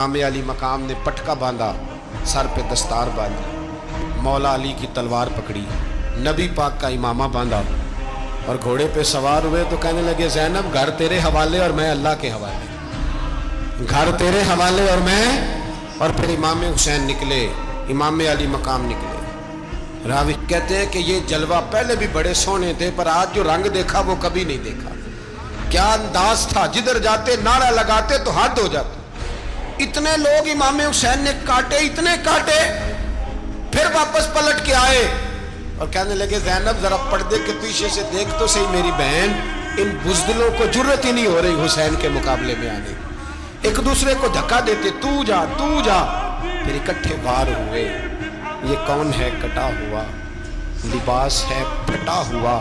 इमाम अली मकाम ने पटका बांधा, सर पे दस्तार बांधी, मौला अली की तलवार पकड़ी, नबी पाक का इमामा बांधा और घोड़े पे सवार हुए तो कहने लगे ज़ैनब घर तेरे हवाले और मैं अल्लाह के हवाले, घर तेरे हवाले और मैं। और फिर इमाम हुसैन निकले, इमाम अली मकाम निकले। रावी कहते हैं कि ये जलवा पहले भी बड़े सोने थे पर आज जो रंग देखा वो कभी नहीं देखा। क्या अंदाज था, जिधर जाते नारा लगाते तो हद हो जाते। इतने लोग इमाम हुसैन ने काटे, इतने काटे, फिर वापस पलट के आए और कहने लगे ज़ैनब जरा पर्दे के पीछे से देख तो सही मेरी बहन, इन बुज़दिलों को जुर्रत ही नहीं हो रही हुसैन के मुकाबले में आने। एक दूसरे को धक्का देते, तू जा तू जा। फिर इकट्ठे वार हुए। ये कौन है कटा हुआ, लिबास है फटा हुआ,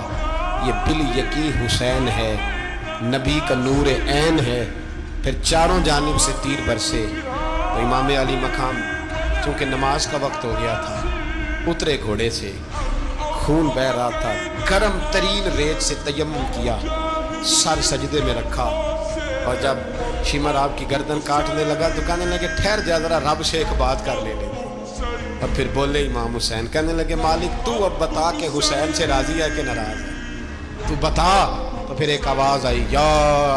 ये बिल यकी हुसैन है, नबी का नूर ऐन है। फिर चारों जानिब से तीर बरसे तो इमाम अली मकाम चूंकि नमाज का वक्त हो गया था, उतरे घोड़े से, खून बह रहा था, गर्म तरीन रेत से तयम्मुम किया, सर सजदे में रखा और जब शिमर आपकी गर्दन काटने लगा तो कहने लगे ठहर जा जरा, रब से एक बात कर लेने। और फिर बोले इमाम हुसैन, कहने लगे मालिक तू अब बता के हुसैन से राजी है कि नाराज है, तू बता। तो फिर एक आवाज आई, या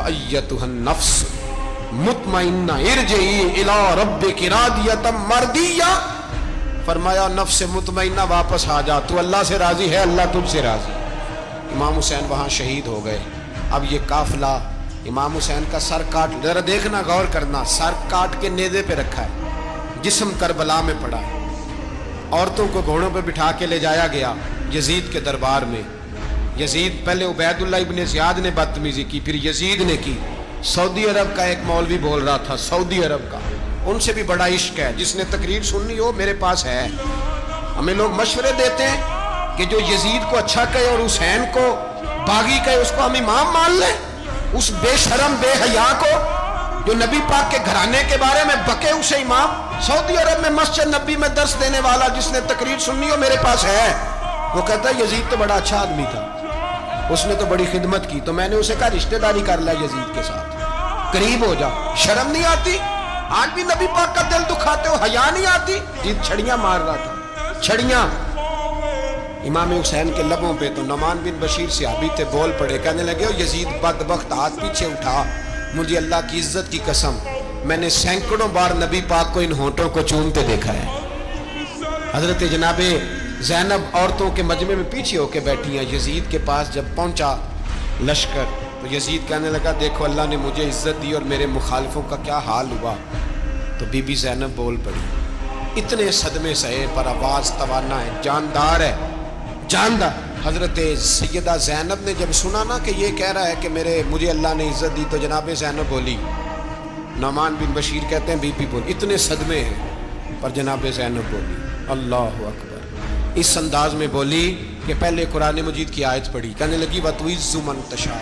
अय्यतुहन नफ्स मुतमइन्ना इरजिई इला रब्बिकी रादियतम मर्दिया। फरमाया नफ्स मुतमइन्ना वापस आ जा, तू अल्लाह से राजी है, अल्लाह तुझसे राजी। इमाम हुसैन वहां शहीद हो गए। अब ये काफिला इमाम हुसैन का सर काट, जरा देखना गौर करना, सर काट के नेज़े पे रखा है, जिस्म करबला में पड़ा है। औरतों को घोड़ों पे बिठा के ले जाया गया यजीद के दरबार में। यजीद, पहले उबैदुल्लाह इब्ने ज़ियाद ने बदतमीजी की, फिर यजीद ने की। सऊदी अरब का एक मौलवी बोल रहा था, सऊदी अरब का, उनसे भी बड़ा इश्क है, जिसने तकरीर सुननी हो मेरे पास है। हमें लोग मशवरे देते हैं कि जो यजीद को अच्छा कहे और हुसैन को बागी कहे उसको हम इमाम मान लें। उस बेशरम बेहया को जो नबी पाक के घराने के बारे में बके उसे इमाम। सऊदी अरब में मस्जिद नबी में दर्स देने वाला जिसने तकरीर सुननी हो मेरे पास है। वो कहता है यजीद तो बड़ा अच्छा आदमी था, उसने तो बड़ी खिदमत की, तो मैंने उसे कहा रिश्तेदारी कर ला यजीद के साथ, करीब हो जा। शर्म नहीं आती? आज भी नबी पाक का दिल दुखाते हो, हया नहीं आती? यजीद छड़ियां मार रहा था, छड़ियां इमाम हुसैन के लबों पे। तो नमान बिन बशीर सहाबी थे, बोल पड़े, कहने लगे यजीद बदबख्त, हाथ पीछे उठा, मुझे अल्लाह की इज्जत की कसम मैंने सैकड़ों बार नबी पाक को इन होंठों को चूमते देखा है। हजरत जनाबे ज़ैनब औरतों के मजमे में पीछे होके बैठी हैं। यजीद के पास जब पहुंचा लश्कर तो यजीद कहने लगा देखो अल्लाह ने मुझे इज्जत दी और मेरे मुखालिफों का क्या हाल हुआ। तो बीबी ज़ैनब बोल पड़ी, इतने सदमे सहे पर आवाज़ तवाना है, जानदार है, जानदार। हजरत सैयदा ज़ैनब ने जब सुना ना कि ये कह रहा है कि मुझे अल्लाह ने इज्जत दी, तो जनाब ज़ैनब बोली, नमान बिन बशीर कहते हैं बीबी बोली, इतने सदमे हैं पर जनाब ज़ैनब बोली अल्लाह अकबर, इस अंदाज में बोली कि पहले कुरान मजीद की आयत पढ़ी, कहने लगी वतुइज़्ज़ु मन तशा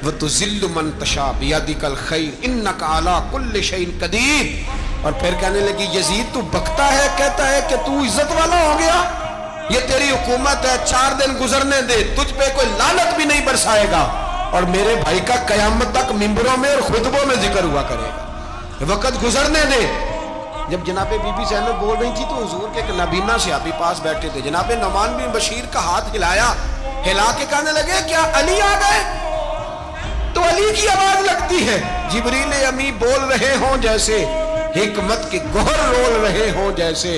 वतुज़िल्लु मन तशा बियदिकल खैर इन्नका अला कुल्लि शैइन कदीर। और फिर कहने लगी यजीद तू बकता है, कहता है कि तू इज्जत वाला हो गया, ये तेरी हुकूमत है, 4 दिन गुजरने दे, तुझ पे कोई लानत भी नहीं बरसाएगा और मेरे भाई का कयामत तक मिंबरों में और खुतबों में जिक्र हुआ करेगा, वक्त गुजरने दे। जब जनाबे बीबी ज़ैनब बोल रही थी तो हुजूर के एक नबीना सहाबी पास बैठे थे, जनाबे नमान बिन बशीर का हाथ हिलाया, हिला के कहने लगे क्या अली आ गए? तो अली की आवाज लगती है, जिब्रील अमी बोल रहे हों जैसे, हिकमत के गोहर रोल रहे हों जैसे,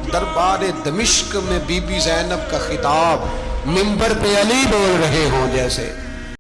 दरबार दमिश्क में बीबी ज़ैनब का खिताब, मिंबर पे अली बोल रहे हों जैसे।